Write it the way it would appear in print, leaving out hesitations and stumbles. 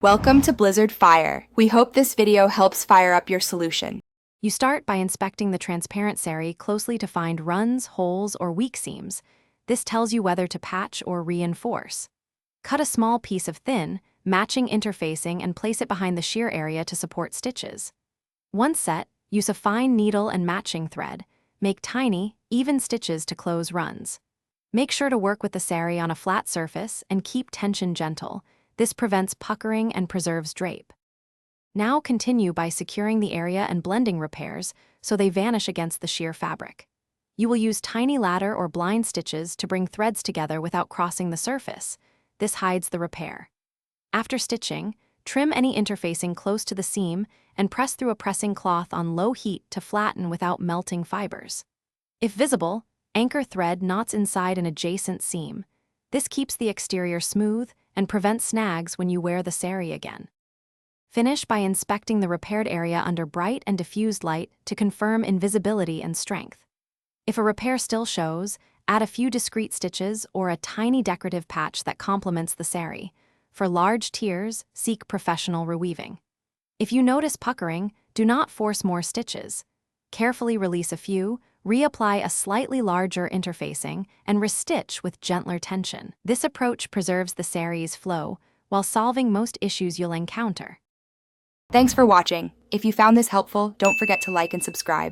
Welcome to Blizzard Fire. We hope this video helps fire up your solution. You start by inspecting the transparent saree closely to find runs, holes, or weak seams. This tells you whether to patch or reinforce. Cut a small piece of thin, matching interfacing and place it behind the shear area to support stitches. Once set, use a fine needle and matching thread. Make tiny, even stitches to close runs. Make sure to work with the saree on a flat surface and keep tension gentle. This prevents puckering and preserves drape. Now continue by securing the area and blending repairs so they vanish against the sheer fabric. You will use tiny ladder or blind stitches to bring threads together without crossing the surface. This hides the repair. After stitching, trim any interfacing close to the seam and press through a pressing cloth on low heat to flatten without melting fibers. If visible, anchor thread knots inside an adjacent seam. This keeps the exterior smooth and prevents snags when you wear the saree again. Finish by inspecting the repaired area under bright and diffused light to confirm invisibility and strength. If a repair still shows, add a few discreet stitches or a tiny decorative patch that complements the saree. For large tiers, seek professional reweaving. If you notice puckering, do not force more stitches. Carefully release a few, reapply a slightly larger interfacing, and restitch with gentler tension. This approach preserves the saree's flow while solving most issues you'll encounter. Thanks for watching. If you found this helpful, don't forget to like and subscribe.